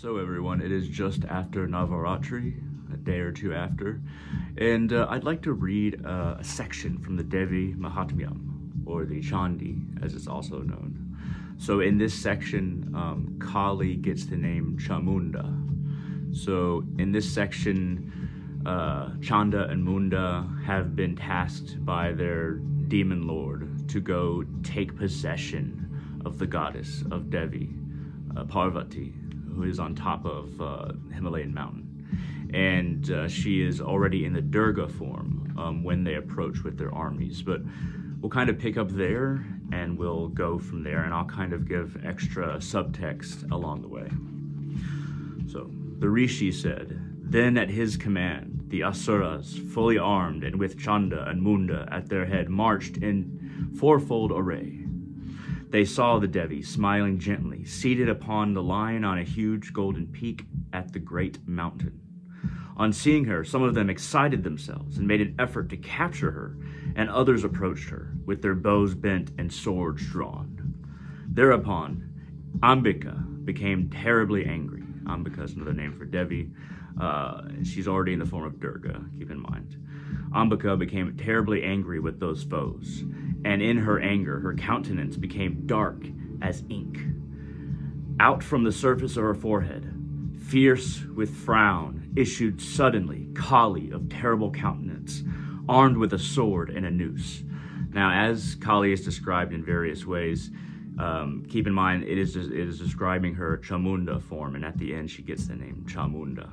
So everyone, it is just after Navaratri, a day or two after, and I'd like to read a section from the Devi Mahatmyam, or the Chandi, as it's also known. So in this section, Kali gets the name Chamunda. So in this section, Chanda and Munda have been tasked by their demon lord to go take possession of the goddess of Devi, Parvati, who is on top of Himalayan mountain. And she is already in the Durga form when they approach with their armies. But we'll kind of pick up there and we'll go from there, and I'll kind of give extra subtext along the way. So the Rishi said, "Then at his command, the Asuras, fully armed and with Chanda and Munda at their head, marched in fourfold array. They saw the Devi, smiling gently, seated upon the lion on a huge golden peak at the great mountain. On seeing her, some of them excited themselves and made an effort to capture her, and others approached her, with their bows bent and swords drawn. Thereupon, Ambika became terribly angry." Ambika is another name for Devi. She's already in the form of Durga, keep in mind. Ambika became terribly angry with those foes, and in her anger, her countenance became dark as ink. Out from the surface of her forehead, fierce with frown, issued suddenly Kali of terrible countenance, armed with a sword and a noose. Now, as Kali is described in various ways, keep in mind it is describing her Chamunda form, and at the end she gets the name Chamunda.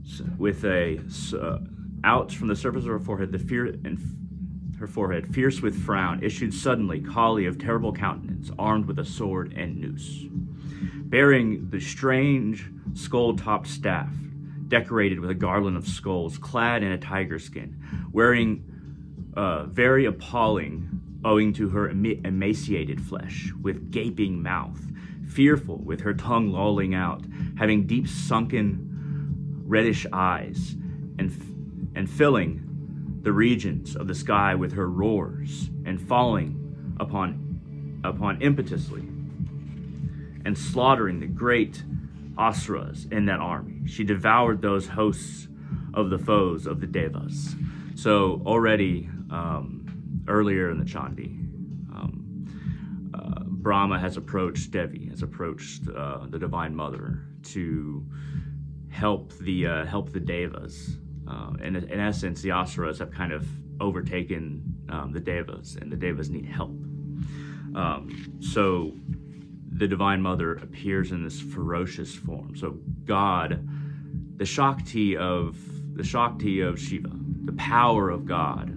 So, with out from the surface of her forehead, her forehead, fierce with frown, issued suddenly Kali of terrible countenance, armed with a sword and noose, bearing the strange skull-topped staff, decorated with a garland of skulls, clad in a tiger skin, wearing very appalling, owing to her emaciated flesh, with gaping mouth, fearful, with her tongue lolling out, having deep sunken reddish eyes, and filling the regions of the sky with her roars, and falling upon impetuously, and slaughtering the great Asuras in that army. She devoured those hosts of the foes of the Devas. So already, earlier in the Chandi, Brahma has approached Devi, has approached the Divine Mother to help the Devas. In essence, the Asuras have kind of overtaken the Devas, and the Devas need help. So the Divine Mother appears in this ferocious form. So God, the Shakti of Shiva, the power of God,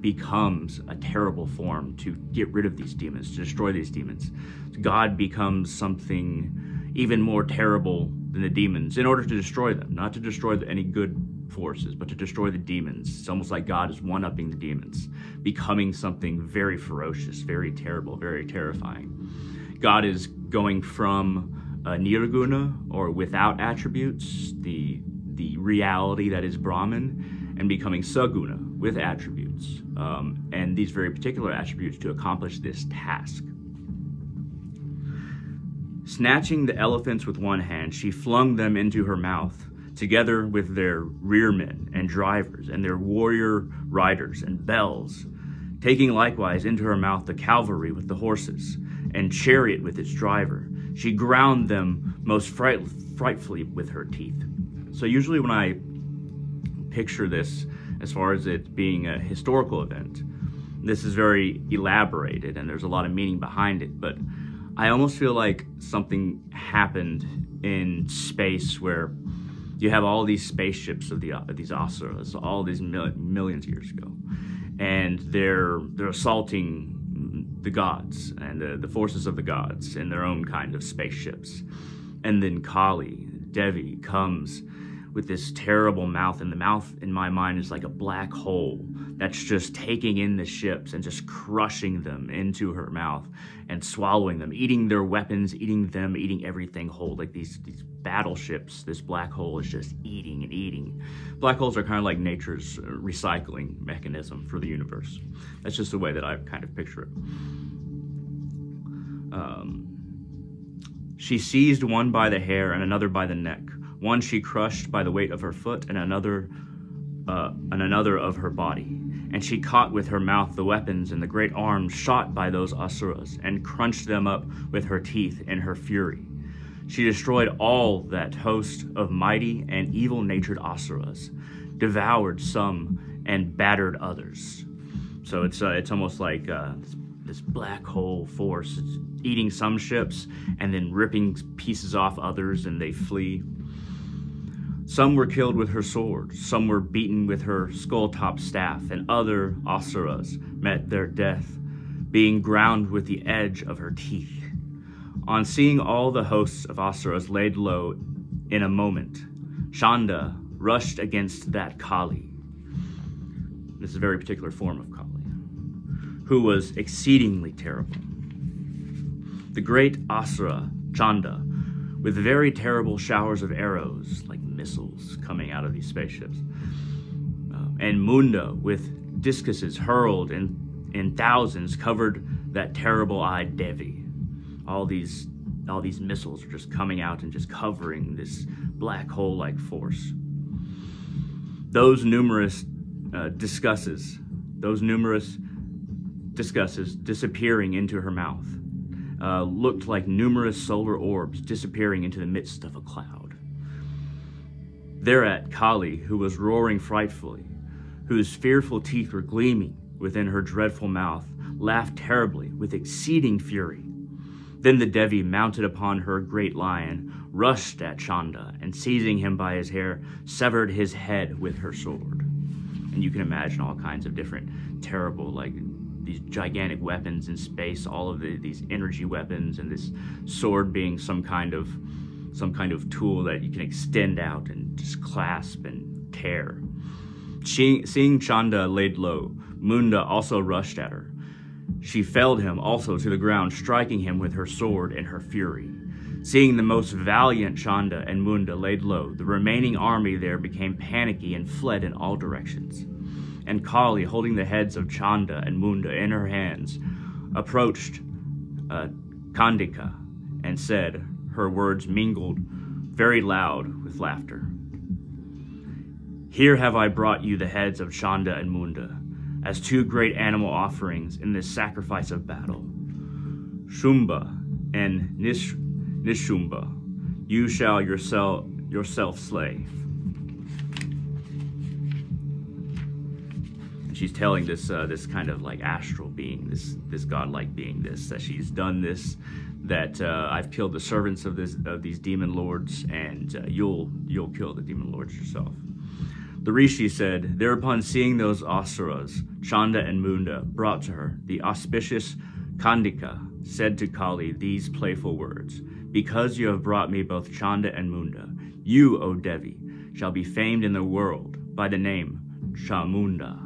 becomes a terrible form to get rid of these demons, to destroy these demons. God becomes something even more terrible than the demons in order to destroy them, not to destroy any good forces, but to destroy the demons. It's almost like God is one-upping the demons, becoming something very ferocious, very terrible, very terrifying. God is going from nirguna, or without attributes, the reality that is Brahman, and becoming saguna, with attributes, and these very particular attributes to accomplish this task. Snatching the elephants with one hand, she flung them into her mouth, together with their rearmen and drivers and their warrior riders and bells, taking likewise into her mouth the cavalry with the horses and chariot with its driver. She ground them most frightfully with her teeth. So usually when I picture this, as far as it being a historical event, this is very elaborated and there's a lot of meaning behind it, but I almost feel like something happened in space where you have all these spaceships of these Asuras, all these millions of years ago, and they're assaulting the gods and the forces of the gods in their own kind of spaceships. And then Kali, Devi, comes with this terrible mouth, and the mouth in my mind is like a black hole that's just taking in the ships and just crushing them into her mouth and swallowing them, eating their weapons, eating everything whole. Like these battleships, this black hole is just eating and eating. Black holes are kind of like nature's recycling mechanism for the universe. That's just the way that I kind of picture it. She seized one by the hair and another by the neck. One she crushed by the weight of her foot, and another of her body. And she caught with her mouth the weapons and the great arms shot by those asuras, and crunched them up with her teeth in her fury. She destroyed all that host of mighty and evil-natured asuras, devoured some and battered others. So it's almost like this black hole force. It's eating some ships and then ripping pieces off others, and they flee. Some were killed with her sword, some were beaten with her skull-top staff, and other asuras met their death, being ground with the edge of her teeth. On seeing all the hosts of asuras laid low in a moment, Chanda rushed against that Kali. This is a very particular form of Kali, who was exceedingly terrible. The great Asura, Chanda, with very terrible showers of arrows, like missiles coming out of these spaceships, and Munda, with discuses hurled in thousands, covered that terrible-eyed Devi. All these missiles are just coming out and just covering this black hole-like force. Those numerous discusses disappearing into her mouth looked like numerous solar orbs disappearing into the midst of a cloud. Thereat Kali, who was roaring frightfully, whose fearful teeth were gleaming within her dreadful mouth, laughed terribly with exceeding fury. Then the Devi, mounted upon her great lion, rushed at Chanda, and seizing him by his hair, severed his head with her sword. And you can imagine all kinds of different terrible, like these gigantic weapons in space, all of these energy weapons, and this sword being some kind of tool that you can extend out and just clasp and tear. Seeing Chanda laid low, Munda also rushed at her. She felled him also to the ground, striking him with her sword in her fury. Seeing the most valiant Chanda and Munda laid low, the remaining army there became panicky and fled in all directions. And Kali, holding the heads of Chanda and Munda in her hands, approached Kandika and said, her words mingled very loud with laughter, "Here have I brought you the heads of Chanda and Munda, as two great animal offerings in this sacrifice of battle. Shumba and Nishumba, you shall yourself slay." And she's telling this kind of like astral being, this godlike being, that she's done this, that I've killed the servants of these demon lords, and you'll kill the demon lords yourself. The Rishi said, thereupon seeing those asuras, Chanda and Munda, brought to her, the auspicious Kandika said to Kali these playful words, "Because you have brought me both Chanda and Munda, you, O Devi, shall be famed in the world by the name Chamunda."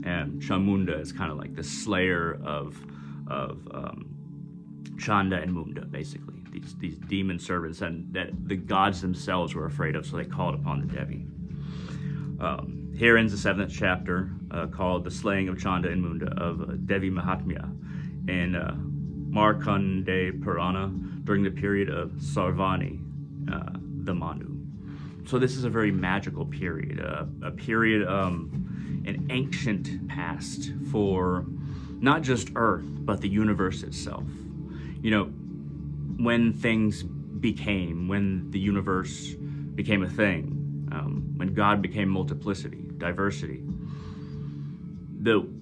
And Chamunda is kind of like the slayer of Chanda and Munda, basically. These demon servants and that the gods themselves were afraid of, so they called upon the Devi. Here ends the 7th chapter, called The Slaying of Chanda and Munda of Devi Mahatmyam in Markandeya Purana during the period of Sarvani, the Manu. So this is a very magical period, a period, an ancient past for not just Earth, but the universe itself. You know, when the universe became a thing, when God became multiplicity, diversity.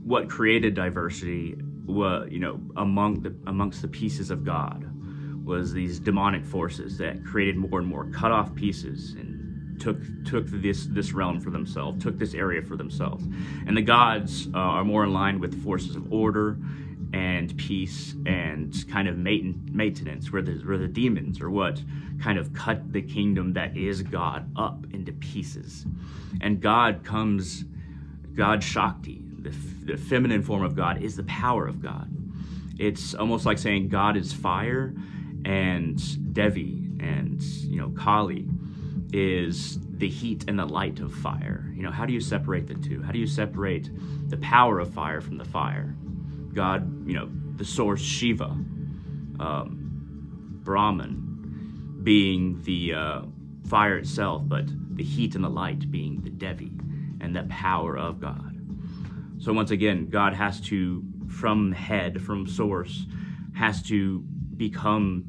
What created diversity was, amongst the pieces of God, was these demonic forces that created more and more cut off pieces and took this realm for themselves, took this area for themselves. And the gods are more in line with the forces of order and peace and kind of maintenance, where the demons are what kind of cut the kingdom that is God up into pieces. And God Shakti, the feminine form of God, is the power of God. It's almost like saying God is fire, and Devi and Kali is the heat and the light of fire. How do you separate the two? How do you separate the power of fire from the fire? God, the source Shiva, Brahman, being the fire itself, but the heat and the light being the Devi and the power of God. So once again, God has to, from head, from source, has to become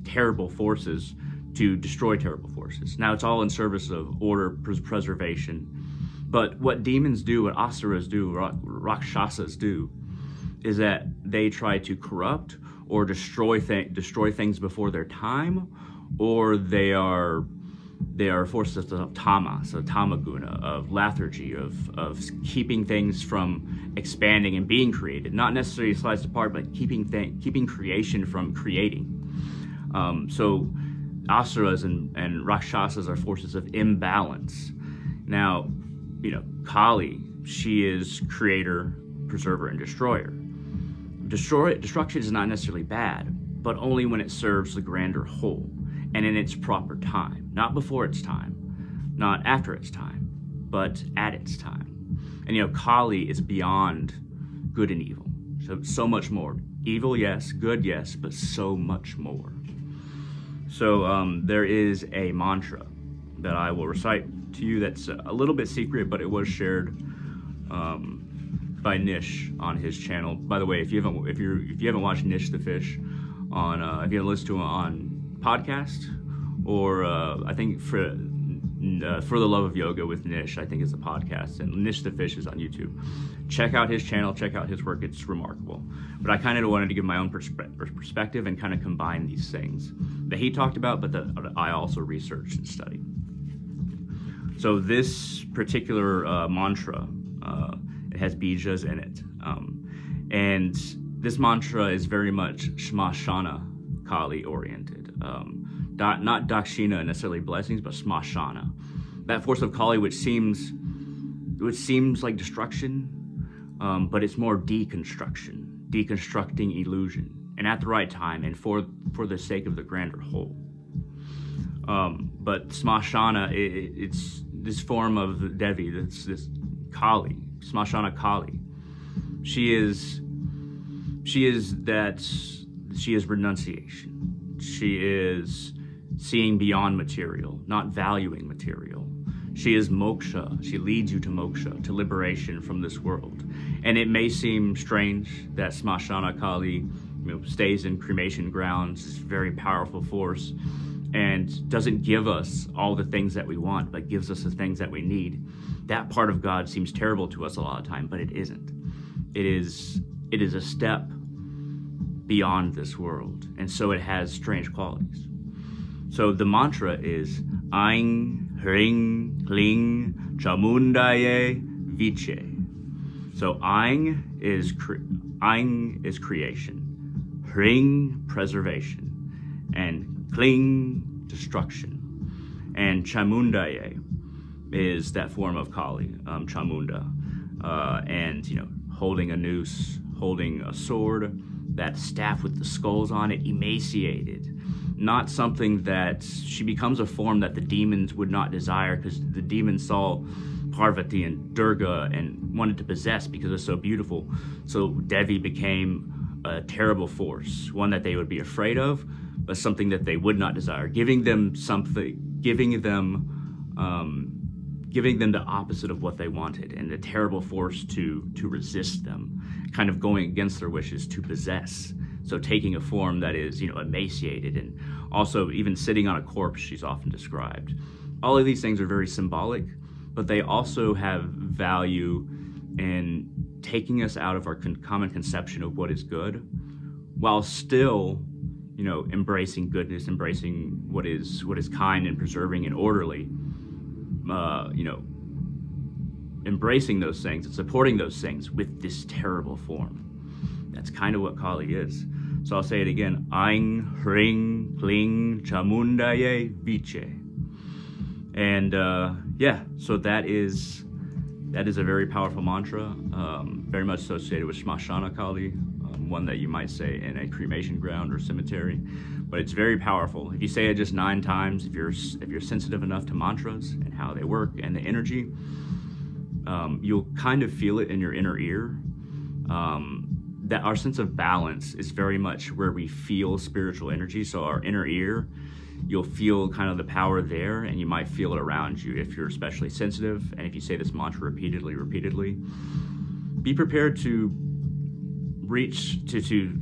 terrible forces to destroy terrible forces. Now, it's all in service of order, preservation. But what demons do, what asuras do, rakshasas do, is that they try to corrupt or destroy things before their time, or they are forces of tama, so tamaguna, of lethargy, of keeping things from expanding and being created. Not necessarily sliced apart, but keeping creation from creating. So asuras and rakshasas are forces of imbalance. Now, Kali, she is creator, preserver, and destroyer. Destruction is not necessarily bad, but only when it serves the grander whole and in its proper time. Not before its time, not after its time, but at its time. And Kali is beyond good and evil. So much more. Evil, yes. Good, yes. But so much more. So there is a mantra that I will recite to you that's a little bit secret, but it was shared by Nish on his channel. By the way, if you haven't watched Nish the Fish on, if you haven't listened to him on podcast, or I think for the Love of Yoga with Nish, I think is the podcast, and Nish the Fish is on YouTube. Check out his channel, check out his work, it's remarkable. But I kind of wanted to give my own perspective and kind of combine these things that he talked about, but that I also researched and studied. So this particular mantra, it has bijas in it. And this mantra is very much Smashana Kali oriented. Not Dakshina necessarily blessings, but Smashana. That force of Kali which seems like destruction, but it's more deconstruction, deconstructing illusion, and at the right time and for the sake of the grander whole. But Smashana, it's this form of Devi, this Kali, Smashana Kali. She is renunciation. She is seeing beyond material, not valuing material. She is moksha. She leads you to moksha, to liberation from this world. And it may seem strange that Smashana Kali stays in cremation grounds, is a very powerful force, and doesn't give us all the things that we want, but gives us the things that we need. That part of God seems terrible to us a lot of time, but it isn't. It is a step beyond this world, and so it has strange qualities. So the mantra is Aing, Hring, Kling, Chamundaye, Viche. So Aing is creation, Hring, preservation, and Kling, destruction, and Chamundaye is that form of Kali, Chamunda, and holding a noose, holding a sword, that staff with the skulls on it, emaciated. Not something that she becomes a form that the demons would not desire, because the demons saw Parvati and Durga and wanted to possess because it's so beautiful. So Devi became a terrible force, one that they would be afraid of, but something that they would not desire, giving them the opposite of what they wanted, and a terrible force to resist them, kind of going against their wishes to possess. So taking a form that is, emaciated, and also even sitting on a corpse, she's often described. All of these things are very symbolic, but they also have value in taking us out of our common conception of what is good, while still, embracing goodness, embracing what is kind and preserving and orderly. Embracing those things and supporting those things with this terrible form. That's kind of what Kali is. So I'll say it again. Aing, Hring, Kling, Chamundaye, Viche. And so that is a very powerful mantra, very much associated with Smashana Kali, one that you might say in a cremation ground or cemetery. But it's very powerful. If you say it just 9 times, if you're sensitive enough to mantras and how they work and the energy, you'll kind of feel it in your inner ear. That our sense of balance is very much where we feel spiritual energy. So our inner ear you'll feel kind of the power there, and you might feel it around you if you're especially sensitive. And if you say this mantra repeatedly, be prepared to reach to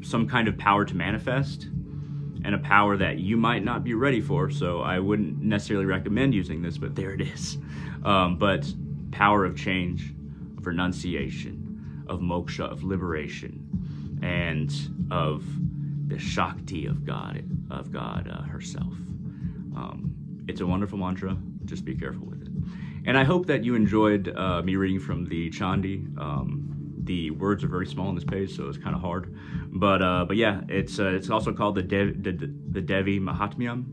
some kind of power to manifest, and a power that you might not be ready for. So I wouldn't necessarily recommend using this, but there it is. But power of change, of renunciation, of moksha, of liberation, and of the Shakti of God herself. It's a wonderful mantra. Just be careful with it. And I hope that you enjoyed me reading from the Chandi. The words are very small on this page, so it's kind of hard. But yeah, it's also called the Devi Mahatmyam.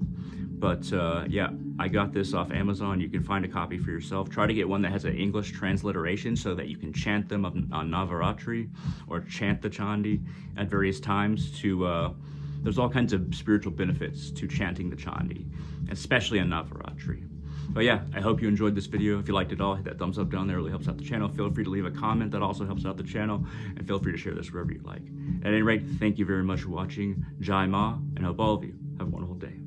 But yeah, I got this off Amazon. You can find a copy for yourself. Try to get one that has an English transliteration so that you can chant them on Navaratri, or chant the Chandi at various times. There's all kinds of spiritual benefits to chanting the Chandi, especially on Navaratri. But yeah, I hope you enjoyed this video. If you liked it all, hit that thumbs up down there. It really helps out the channel. Feel free to leave a comment. That also helps out the channel. And feel free to share this wherever you like. At any rate, thank you very much for watching. Jai Ma, and I hope all of you have a wonderful day.